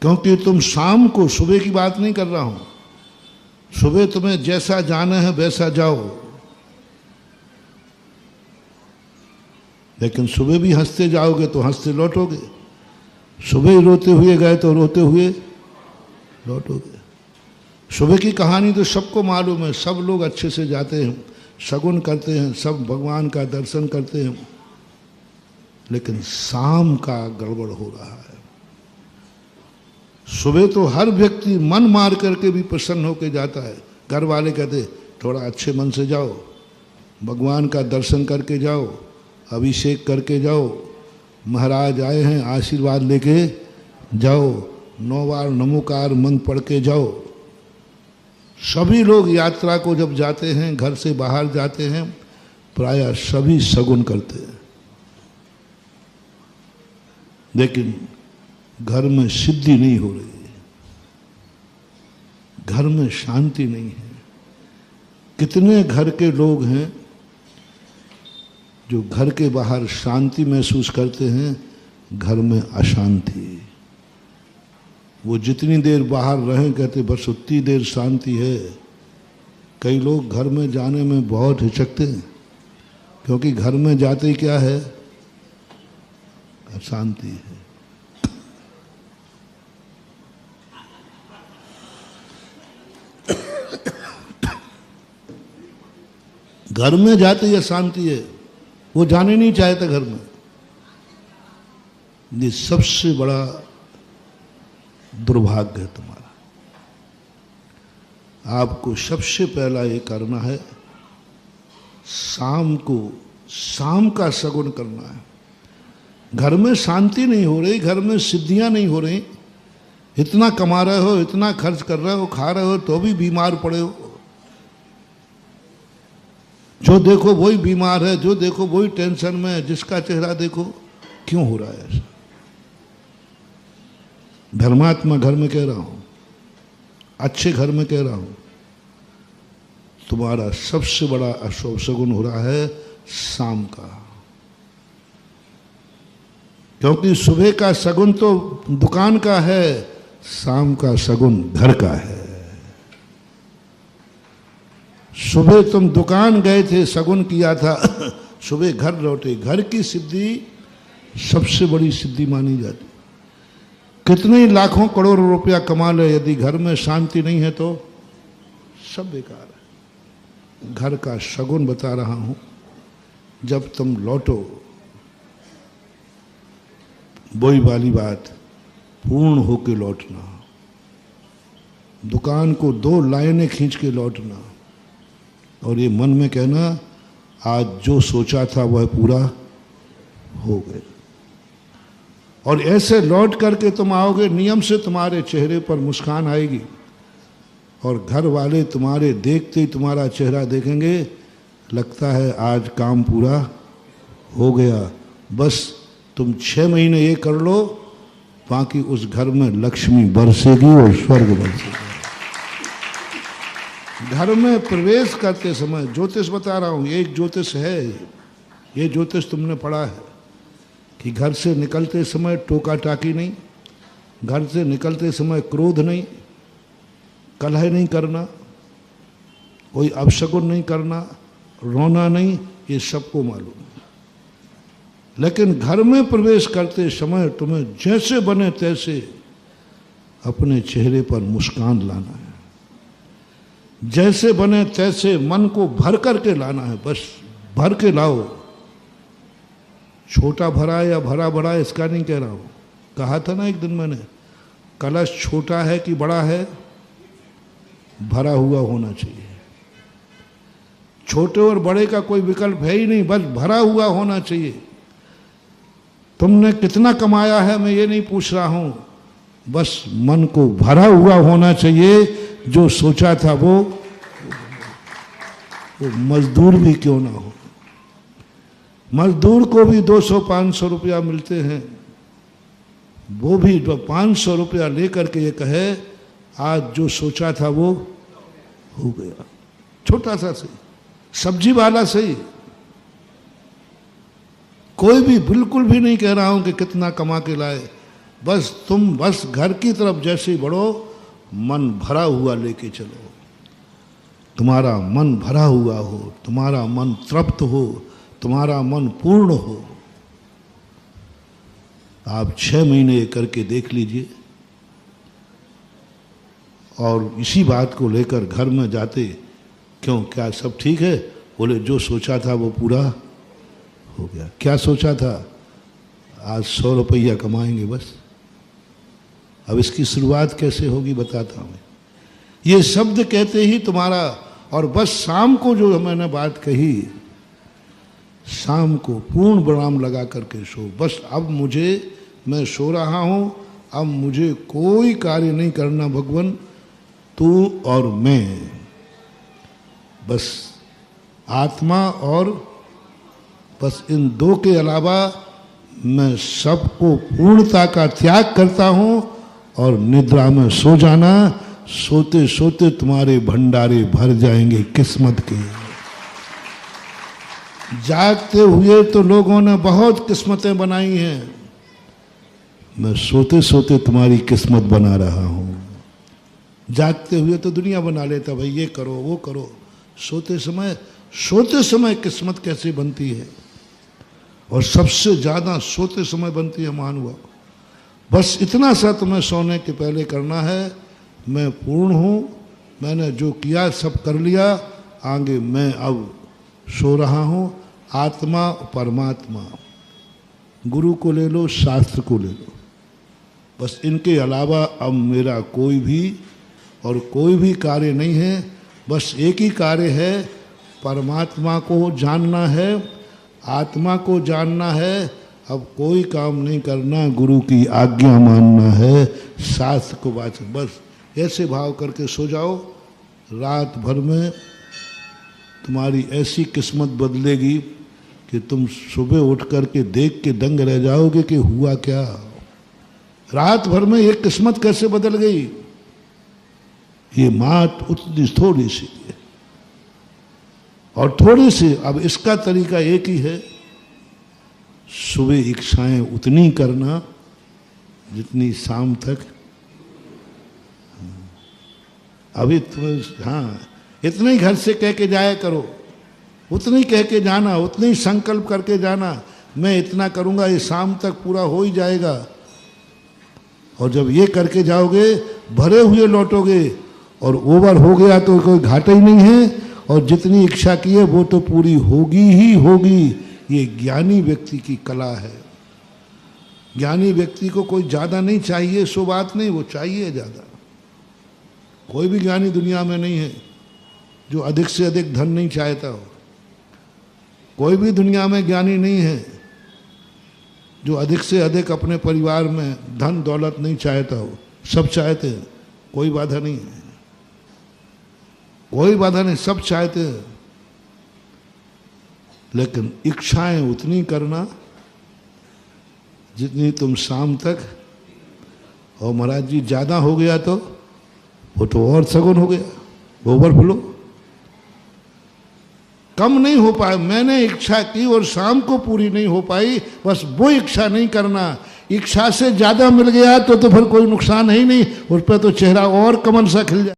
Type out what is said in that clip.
क्योंकि तुम शाम को, सुबह की बात नहीं कर रहा हूं, सुबह तुम्हें जैसा जाना है वैसा जाओ, लेकिन सुबह भी हंसते जाओगे तो हंसते लौटोगे, सुबह रोते हुए गए तो रोते हुए लौटोगे। सुबह की कहानी तो सबको मालूम है, सब लोग अच्छे से जाते हैं, शगुन करते हैं, सब भगवान का दर्शन करते हैं, लेकिन शाम का गड़बड़ हो रहा है। सुबह तो हर व्यक्ति मन मार करके भी प्रसन्न होकर जाता है, घर वाले कहते थोड़ा अच्छे मन से जाओ, भगवान का दर्शन करके जाओ, अभिषेक करके जाओ, महाराज आए हैं आशीर्वाद लेके जाओ, 9 बार नमोकार मंत्र पढ़ के जाओ। सभी लोग यात्रा को जब जाते हैं, घर से बाहर जाते हैं, प्रायः सभी शगुन करते हैं, लेकिन घर में सिद्धि नहीं हो रही है, घर में शांति नहीं है। कितने घर के लोग हैं जो घर के बाहर शांति महसूस करते हैं, घर में अशांति। वो जितनी देर बाहर रहें कहते बस उतनी देर शांति है। कई लोग घर में जाने में बहुत हिचकते हैं, क्योंकि घर में जाते ही क्या है, अशांति है। घर में जाते ही अशांति है, वो जाने नहीं चाहते घर में। ये सबसे बड़ा दुर्भाग्य है तुम्हारा। आपको सबसे पहला ये करना है, शाम को शाम का शगुन करना है। घर में शांति नहीं हो रही, घर में सिद्धियां नहीं हो रही, इतना कमा रहे हो, इतना खर्च कर रहे हो, खा रहे हो, तो भी बीमार पड़े हो। जो देखो वही बीमार है, जो देखो वही टेंशन में है, जिसका चेहरा देखो। क्यों हो रहा है ऐसा? धर्मात्मा घर में कह रहा हूं, अच्छे घर में कह रहा हूं, तुम्हारा सबसे बड़ा अशुभ शगुन हो रहा है शाम का। क्योंकि सुबह का शगुन तो दुकान का है, शाम का शगुन घर का है। सुबह तुम दुकान गए थे, शगुन किया था, सुबह घर लौटे। घर की सिद्धि सबसे बड़ी सिद्धि मानी जाती। कितने लाखों करोड़ों रुपया कमा ले, यदि घर में शांति नहीं है तो सब बेकार है। घर का शगुन बता रहा हूं, जब तुम लौटो, वही वाली बात, पूर्ण होके लौटना। दुकान को 2 लाइनें खींच के लौटना, और ये मन में कहना, आज जो सोचा था वह पूरा हो गया। और ऐसे लौट करके तुम आओगे, नियम से तुम्हारे चेहरे पर मुस्कान आएगी, और घर वाले तुम्हारे देखते ही तुम्हारा चेहरा देखेंगे, लगता है आज काम पूरा हो गया। बस तुम 6 महीने ये कर लो, बाकी उस घर में लक्ष्मी बरसेगी और स्वर्ग बरसेगा। घर में प्रवेश करते समय, ज्योतिष बता रहा हूँ, एक ज्योतिष है, ये ज्योतिष तुमने पढ़ा है कि घर से निकलते समय टोका टाकी नहीं, घर से निकलते समय क्रोध नहीं, कलह नहीं करना, कोई अपशगुन नहीं करना, रोना नहीं, ये सबको मालूम है। लेकिन घर में प्रवेश करते समय तुम्हें जैसे बने तैसे अपने चेहरे पर मुस्कान लाना है, जैसे बने तैसे मन को भर करके लाना है। बस भर के लाओ। छोटा भरा या भरा बड़ा इसका नहीं कह रहा हूँ। कहा था ना एक दिन मैंने, कलश छोटा है कि बड़ा है, भरा हुआ होना चाहिए। छोटे और बड़े का कोई विकल्प है ही नहीं, बस भरा हुआ होना चाहिए। तुमने कितना कमाया है मैं ये नहीं पूछ रहा हूं, बस मन को भरा हुआ होना चाहिए। जो सोचा था वो मजदूर भी क्यों ना हो। मजदूर को भी 200-500 रुपया मिलते हैं, वो भी 500 रुपया लेकर के ये कहे आज जो सोचा था वो हो गया। छोटा सा सही, सब्जी वाला सही, कोई भी, बिल्कुल भी नहीं कह रहा हूं कि कितना कमा के लाए, बस तुम बस घर की तरफ जैसे ही बढ़ो, मन भरा हुआ लेके चलो। तुम्हारा मन भरा हुआ हो, तुम्हारा मन तृप्त हो, तुम्हारा मन पूर्ण हो। आप 6 महीने करके देख लीजिए, और इसी बात को लेकर घर में जाते, क्यों क्या सब ठीक है? बोले जो सोचा था वो पूरा हो गया। क्या सोचा था? आज 100 रुपया कमाएंगे बस। अब इसकी शुरुआत कैसे होगी बताता हूँ। ये शब्द कहते ही तुम्हारा, और बस शाम को जो मैंने बात कही, शाम को पूर्ण विराम लगा करके सो। बस अब मैं सो रहा हूँ, अब मुझे कोई कार्य नहीं करना भगवान, तू और मैं, बस आत्मा, और बस इन दो के अलावा मैं सबको पूर्णता का त्याग करता हूँ, और निद्रा में सो जाना। सोते सोते तुम्हारे भंडारे भर जाएंगे किस्मत के। जागते हुए तो लोगों ने बहुत किस्मतें बनाई हैं, मैं सोते सोते तुम्हारी किस्मत बना रहा हूँ। जागते हुए तो दुनिया बना लेता, भाई ये करो वो करो। सोते समय किस्मत कैसे बनती है, और सबसे ज़्यादा सोते समय बनती है महानुभाव। बस इतना सा तुम्हें सोने के पहले करना है, मैं पूर्ण हूँ, मैंने जो किया सब कर लिया, आगे मैं अब सो रहा हूँ। आत्मा परमात्मा, गुरु को ले लो, शास्त्र को ले लो, बस इनके अलावा अब मेरा कोई भी कार्य नहीं है। बस एक ही कार्य है, परमात्मा को जानना है, आत्मा को जानना है। अब कोई काम नहीं करना, गुरु की आज्ञा मानना है, शास्त्र को बात। बस ऐसे भाव करके सो जाओ। रात भर में तुम्हारी ऐसी किस्मत बदलेगी कि तुम सुबह उठ करके देख के दंग रह जाओगे कि हुआ क्या। रात भर में ये किस्मत कैसे बदल गई। ये मात उतनी थोड़ी सी है, और थोड़ी सी। अब इसका तरीका एक ही है, सुबह इच्छाएं उतनी करना जितनी शाम तक। अभी तुम हाँ इतने ही घर से कह के जाया करो, उतनी कह के जाना, उतनी संकल्प करके जाना, मैं इतना करूँगा, ये शाम तक पूरा हो ही जाएगा। और जब ये करके जाओगे भरे हुए लौटोगे, और ओवर हो गया तो कोई घाटा ही नहीं है, और जितनी इच्छा की है वो तो पूरी होगी ही होगी। ये ज्ञानी व्यक्ति की कला है। ज्ञानी व्यक्ति को कोई ज़्यादा नहीं चाहिए, सो बात नहीं, वो चाहिए ज़्यादा। कोई भी ज्ञानी दुनिया में नहीं है जो अधिक से अधिक धन नहीं चाहता हो। कोई भी दुनिया में ज्ञानी नहीं है जो अधिक से अधिक अपने परिवार में धन दौलत नहीं चाहता हो। सब चाहते हैं, कोई बाधा नहीं है, कोई बाधा नहीं, सब चाहते हैं। लेकिन इच्छाएं उतनी करना जितनी तुम शाम तक। और महाराज जी ज़्यादा हो गया तो वो तो और सगुन हो गया, ओवरफ्लो। कम नहीं हो पाए, मैंने इच्छा की और शाम को पूरी नहीं हो पाई, बस वो इच्छा नहीं करना। इच्छा से ज़्यादा मिल गया तो फिर कोई नुकसान है ही नहीं, उस पर तो चेहरा और कमल सा खिल जाए।